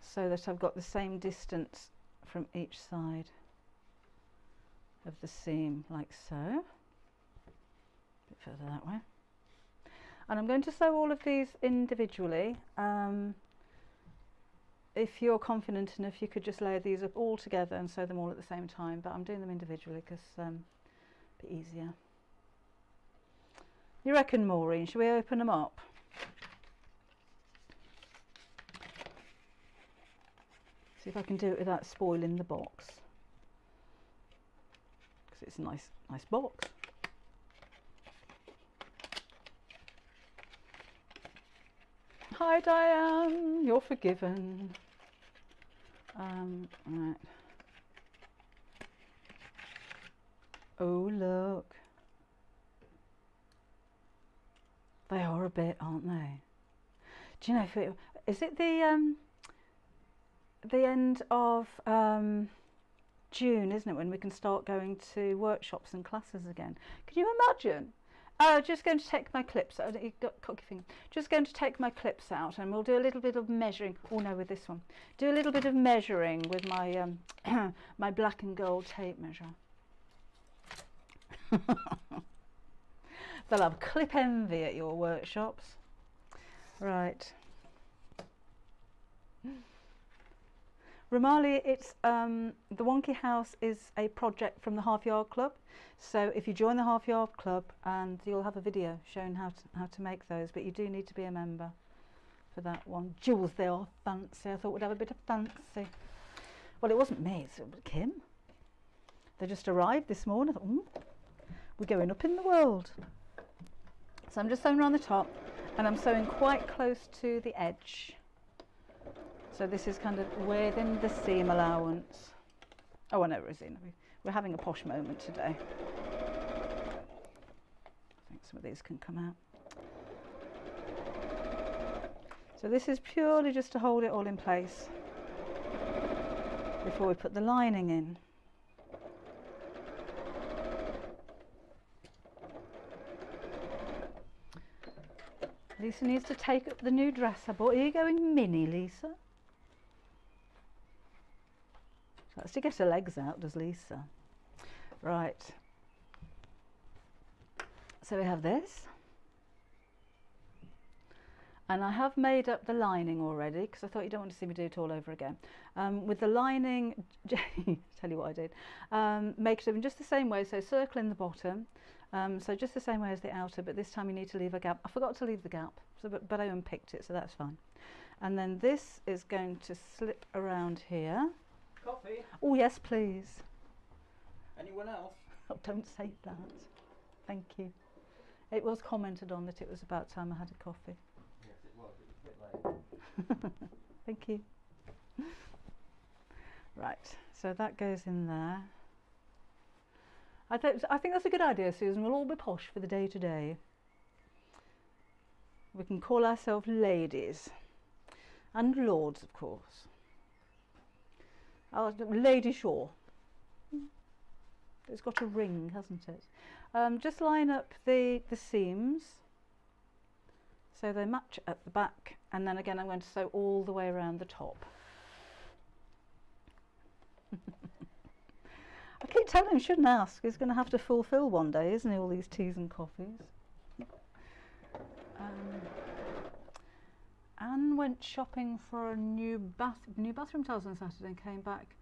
so that I've got the same distance from each side of the seam, like so. A bit further that way. And I'm going to sew all of these individually. If you're confident enough, you could just layer these up all together and sew them all at the same time, but I'm doing them individually because it's a bit easier. You reckon, Maureen, should we open them up? See if I can do it without spoiling the box, because it's a nice box. Hi Diane, you're forgiven. Right. Oh, look. They are a bit, aren't they? Do you know, is it the end of June, isn't it, when we can start going to workshops and classes again? Can you imagine? Just going to take my clips out. You got cocky finger. Just going to take my clips out, and we'll do a little bit of measuring. Oh no, with this one, do a little bit of measuring with my my black and gold tape measure. They'll have clip envy at your workshops, right? Romali, it's the Wonky House is a project from the Half Yard Club. So if you join the Half Yard Club, and you'll have a video showing how to make those, but you do need to be a member for that one. Jewels, they are fancy. I thought we'd have a bit of fancy. Well, it wasn't me, it was Kim. They just arrived this morning. I thought, we're going up in the world. So I'm just sewing around the top, and I'm sewing quite close to the edge. So this is kind of within the seam allowance. Oh, I know, Rosina, we're having a posh moment today. I think some of these can come out. So this is purely just to hold it all in place before we put the lining in. Lisa needs to take up the new dress I bought. Are you going mini, Lisa? She likes to get her legs out, does Lisa? Right. So we have this. And I have made up the lining already, because I thought you don't want to see me do it all over again. With the lining, tell you what I did. Make it in just the same way, so circle in the bottom. So just the same way as the outer, but this time you need to leave a gap. I forgot to leave the gap, so, but I unpicked it, so that's fine. And then this is going to slip around here. Coffee? Oh yes, please. Anyone else? Oh, don't say that. Thank you. It was commented on that it was about time I had a coffee. Yes, it was. It was a bit late. Thank you. Right, so that goes in there. I think that's a good idea, Susan. We'll all be posh for the day today. We can call ourselves ladies. And lords, of course. Lady Shaw. It's got a ring, hasn't it? Just line up the seams so they match at the back, and then again I'm going to sew all the way around the top. I keep telling him he shouldn't ask. He's going to have to fulfil one day, isn't he, all these teas and coffees. Anne went shopping for a new bathroom tiles on Saturday and came back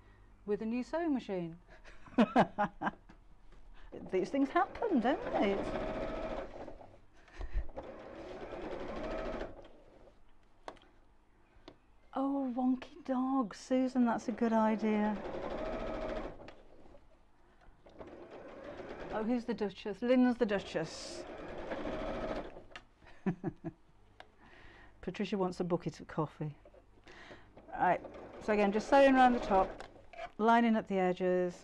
with a new sewing machine. These things happen, don't they? Oh, wonky dog, Susan, that's a good idea. Oh, who's the Duchess? Lynn's the Duchess. Patricia wants a bucket of coffee. Right, so again, just sewing around the top, lining up the edges.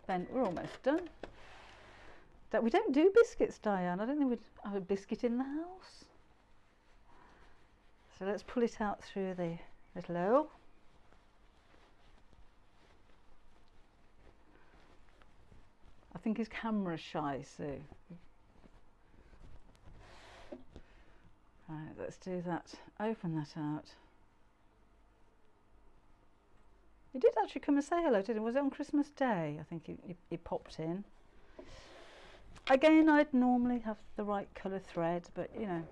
Then we're almost done. That we don't do biscuits, Diane. I don't think we'd have a biscuit in the house. So let's pull it out through the little hole. I think his camera's shy, Sue. Right, let's do that. Open that out. He did actually come and say hello, didn't he? Was it on Christmas Day? I think he popped in. Again, I'd normally have the right colour thread, but you know.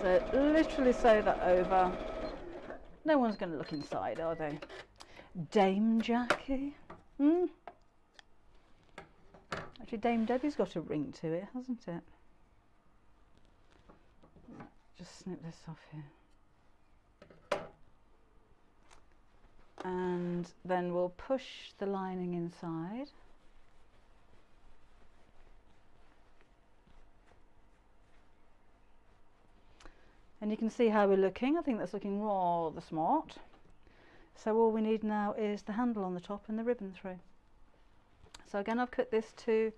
So literally sew that over. No one's going to look inside, are they? Dame Jackie? Actually, Dame Debbie's got a ring to it, hasn't it? Just snip this off here. And then we'll push the lining inside. And you can see how we're looking. I think that's looking rather smart. So all we need now is the handle on the top and the ribbon through. So again, I've cut this to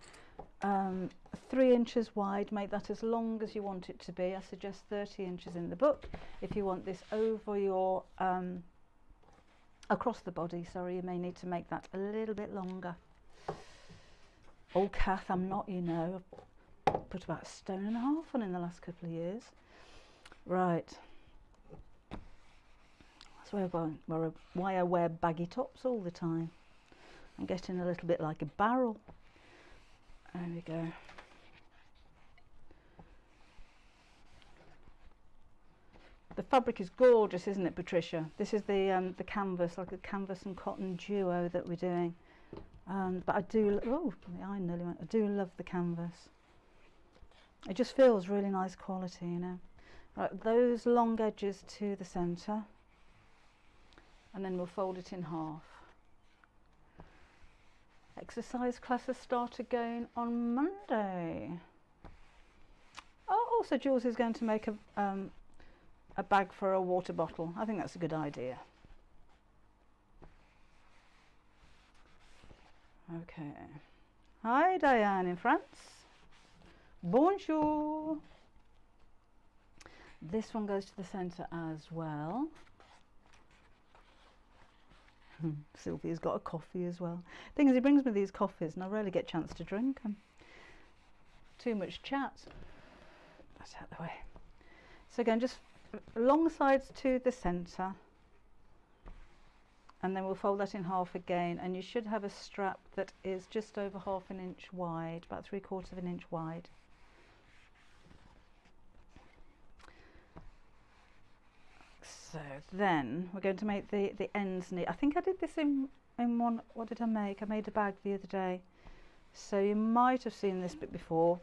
3 inches wide. Make that as long as you want it to be. I suggest 30 inches in the book. If you want this over your across the body, sorry, you may need to make that a little bit longer. Oh, Kath, I'm not, you know. I've put about 1.5 stone on in the last couple of years. Right. That's why I wear baggy tops all the time. I'm getting a little bit like a barrel. There we go. The fabric is gorgeous, isn't it, Patricia? This is the canvas, like a canvas and cotton duo that we're doing. But I do, oh, the eye nearly went. I do love the canvas. It just feels really nice quality, you know. Right, those long edges to the centre, and then we'll fold it in half. Exercise classes start again on Monday. Oh, also Jules is going to make a bag for a water bottle. I think that's a good idea. Okay. Hi Diane in France. Bonjour. This one goes to the centre as well. Sylvia's got a coffee as well. Thing is, he brings me these coffees and I rarely get a chance to drink them. Too much chat. That's out the way. So again, just long sides to the centre, and then we'll fold that in half again, and you should have a strap that is just over 1/2 inch wide, about 3/4 inch wide. So then we're going to make the ends neat. I think I did this in one, what did I make? I made a bag the other day. So you might have seen this bit before.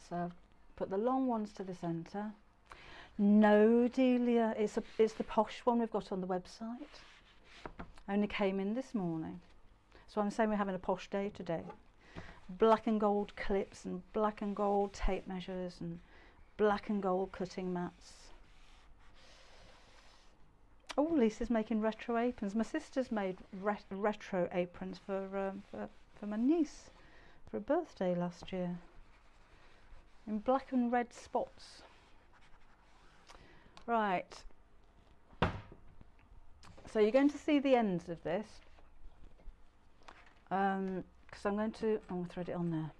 So I've put the long ones to the centre. No, Delia, it's the posh one we've got on the website. Only came in this morning. So I'm saying we're having a posh day today. Black and gold clips and black and gold tape measures and black and gold cutting mats. Oh, Lisa's making retro aprons. My sister's made retro aprons for my niece for a birthday last year, in black and red spots. Right. So you're going to see the ends of this, because I'm going to thread it on there.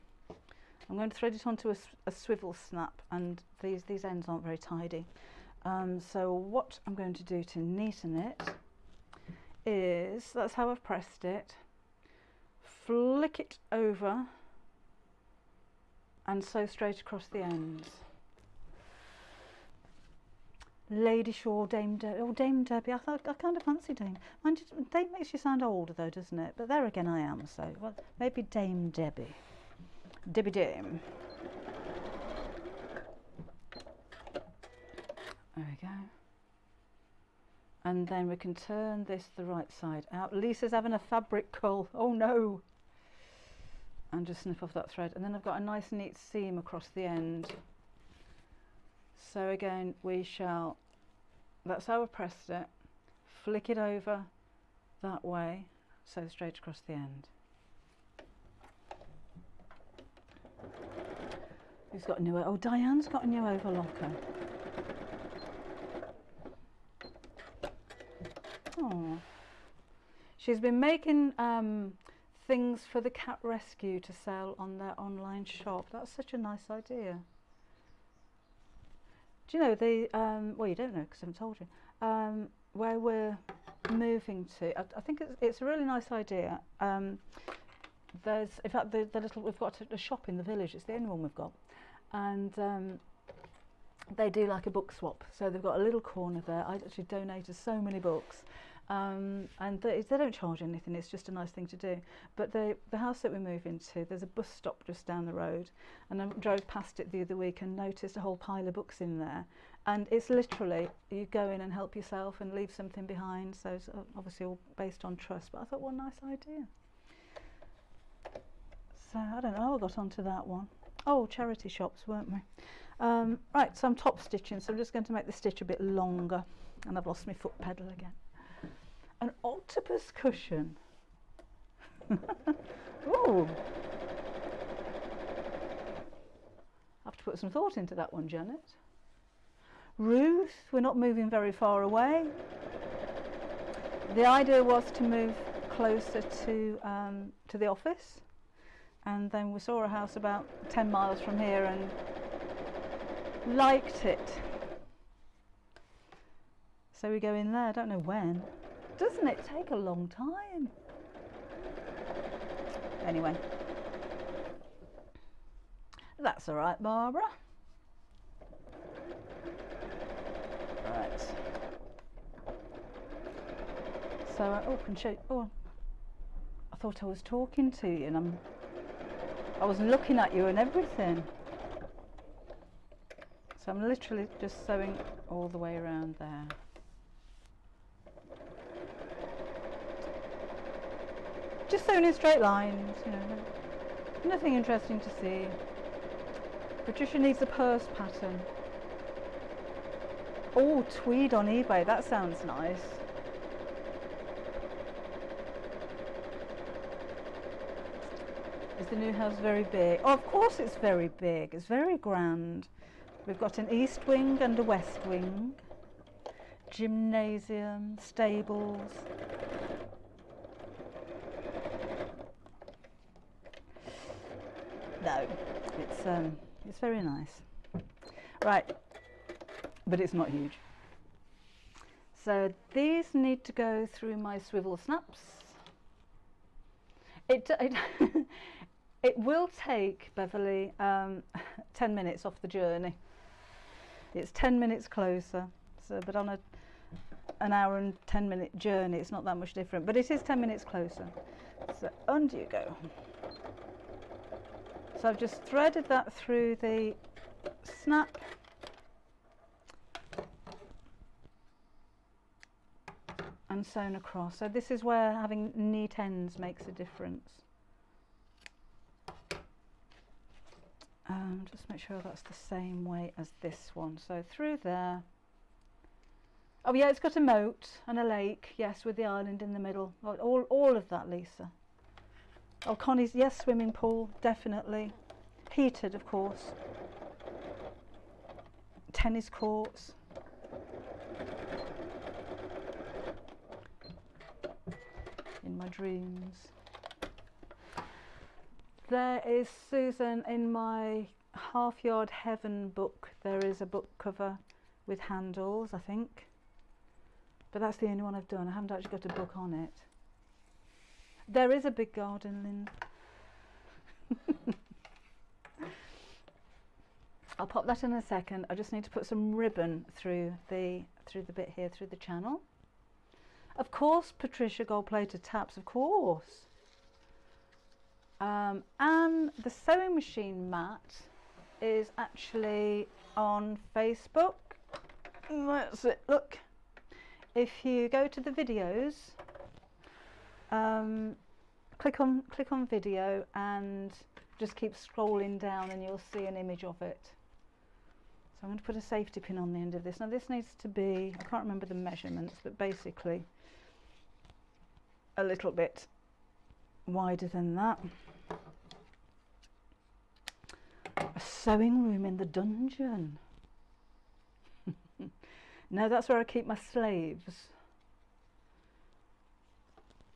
I'm going to thread it onto a swivel snap, and these ends aren't very tidy. So what I'm going to do to neaten it is, that's how I've pressed it, flick it over and sew straight across the ends. Lady Shaw, Dame Debbie. Oh, Dame Debbie. I kind of fancy Dame. Mind you, Dame makes you sound older though, doesn't it? But there again I am, so well, maybe Dame Debbie. Debbie Dame. There we go. And then we can turn this the right side out. Lisa's having a fabric cull. Oh no. And just snip off that thread. And then I've got a nice neat seam across the end. So again, we shall, that's how I pressed it, flick it over that way, sew straight across the end. Who's got a new, oh, Diane's got a new overlocker. Oh, she's been making things for the cat rescue to sell on their online shop. That's such a nice idea. Do you know well, you don't know because I haven't told you, where we're moving to, I think it's a really nice idea. There's, in fact, we've got a shop in the village, it's the only one we've got, and they do like a book swap, so they've got a little corner there. I actually donated so many books, and they don't charge anything, it's just a nice thing to do. But the house that we're moving to, there's a bus stop just down the road, and I drove past it the other week and noticed a whole pile of books in there, and it's literally, you go in and help yourself and leave something behind, so it's obviously all based on trust. But I thought, what a nice idea. So I don't know how I got onto that one. Oh, charity shops, weren't we? Right, so I'm top stitching, so I'm just going to make the stitch a bit longer, and I've lost my foot pedal again. An octopus cushion. Ooh. I have to put some thought into that one, Janet. Ruth, we're not moving very far away. The idea was to move closer to the office, and then we saw a house about 10 miles from here and liked it. So we go in there, I don't know when. Doesn't it take a long time? Anyway. That's all right, Barbara. Right. So, oh, I can show you. Oh, I thought I was talking to you, and I was looking at you and everything. So I'm literally just sewing all the way around there. Just sewing in straight lines, you know, nothing interesting to see. Patricia needs a purse pattern. Oh, tweed on eBay, that sounds nice. Is the new house very big? Oh, of course it's very big, it's very grand. We've got an east wing and a west wing, gymnasium, stables. No, it's very nice. Right, but it's not huge. So these need to go through my swivel snaps. It will take Beverly 10 minutes off the journey. It's 10 minutes closer, so but on an hour and 10-minute journey, it's not that much different. But it is 10 minutes closer. So under you go. So I've just threaded that through the snap. And sewn across. So this is where having neat ends makes a difference. Just make sure that's the same way as this one. So through there. Oh yeah, it's got a moat and a lake, yes, with the island in the middle. All of that, Lisa. Oh, Connie's, yes, swimming pool, definitely. Heated, of course. Tennis courts. In my dreams. There is Susan in my Half Yard Heaven book. There is a book cover with handles, I think. But that's the only one I've done. I haven't actually got a book on it. There is a big garden, Lynn. I'll pop that in a second. I just need to put some ribbon through the bit here, through the channel. Of course, Patricia gold-plated taps, of course. And the sewing machine mat is actually on Facebook. That's it, look. If you go to the videos, click on video and just keep scrolling down and you'll see an image of it. So I'm going to put a safety pin on the end of this. Now this needs to be, I can't remember the measurements, but basically a little bit wider than that. A sewing room in the dungeon. No, that's where I keep my slaves.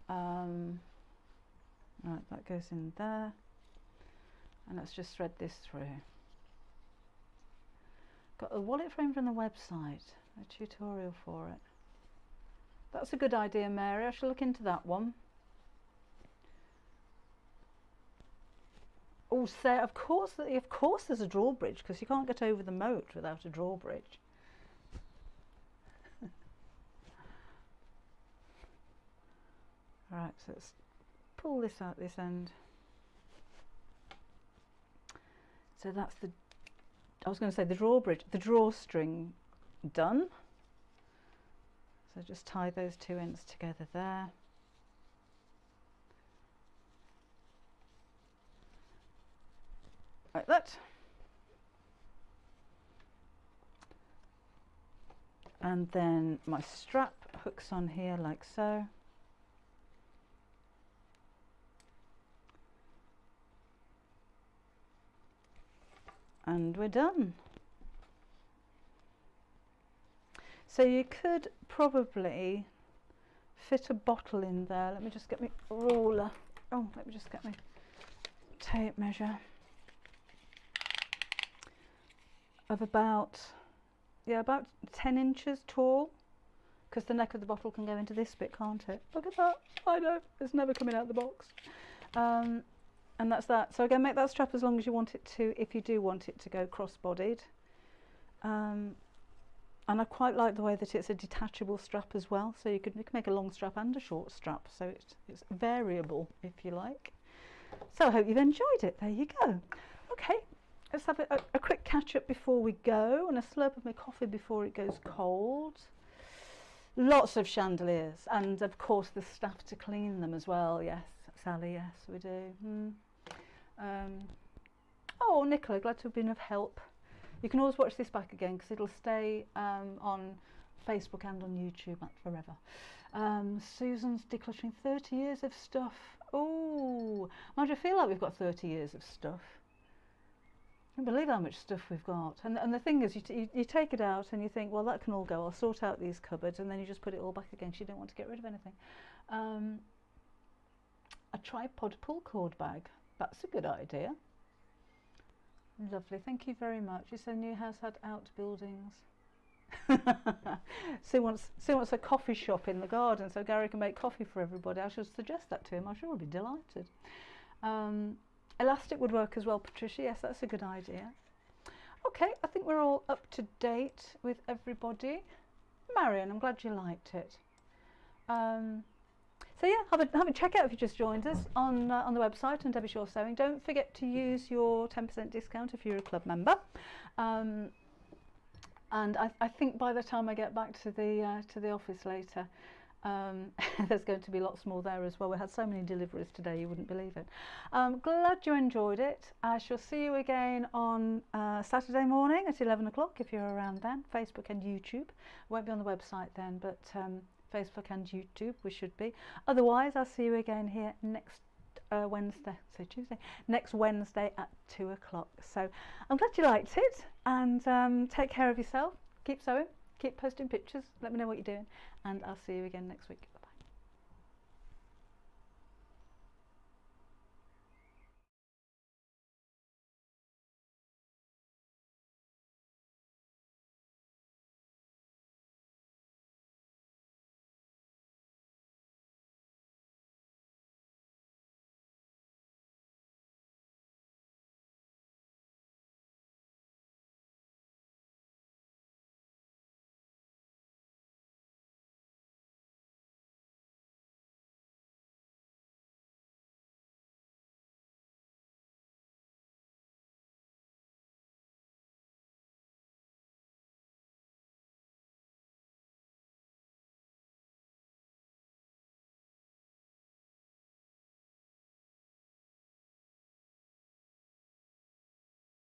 Right, that goes in there. And let's just thread this through. Got a wallet frame from the website, a tutorial for it. That's a good idea, Mary. I shall look into that one. Oh, Sarah, of course there's a drawbridge, because you can't get over the moat without a drawbridge. Right, so let's pull this out this end. So that's the, I was going to say the drawbridge, the drawstring done. So just tie those two ends together there. Like that. And then my strap hooks on here like so. And we're done. So you could probably fit a bottle in there. Let me just get my ruler. Oh, let me just get my tape measure. Of about 10 inches tall, because the neck of the bottle can go into this bit, can't it? Look at that. I know, it's never coming out of the box. And that's that. So again, make that strap as long as you want it to, if you do want it to go cross-bodied. And I quite like the way that it's a detachable strap as well, so you can make a long strap and a short strap, so it's variable, if you like. So I hope you've enjoyed it. There you go. Okay, let's have a quick catch up before we go, and a slurp of my coffee before it goes cold. Lots of chandeliers, and of course the staff to clean them as well. Yes, Sally, yes, we do. Oh, Nicola, glad to have been of help. You can always watch this back again because it'll stay on Facebook and on YouTube forever. Susan's decluttering 30 years of stuff. Oh, mind you, I feel like we've got 30 years of stuff. I can't believe how much stuff we've got. And the thing is, you take it out and you think, well, that can all go. I'll sort out these cupboards, and then you just put it all back again because you don't want to get rid of anything. A tripod pull cord bag. That's a good idea. Lovely, thank you very much. You said new house had outbuildings. Sue wants a coffee shop in the garden so Gary can make coffee for everybody. I should suggest that to him. I'm sure he'll be delighted. Elastic would work as well, Patricia. Yes, that's a good idea. Okay, I think we're all up to date with everybody. Marion, I'm glad you liked it. So yeah, have a check out if you just joined us on the website on Debbie Shaw Sewing. Don't forget to use your 10% discount if you're a club member. And I think by the time I get back to the office later, there's going to be lots more there as well. We had so many deliveries today, you wouldn't believe it. Glad you enjoyed it. I shall see you again on Saturday morning at 11 o'clock if you're around then. Facebook and YouTube. Won't be on the website then, but Facebook and YouTube we should be. Otherwise, I'll see you again here next Wednesday, so Tuesday, next Wednesday at 2 o'clock. So I'm glad you liked it, and take care of yourself. Keep sewing, keep posting pictures, let me know what you're doing, and I'll see you again next week.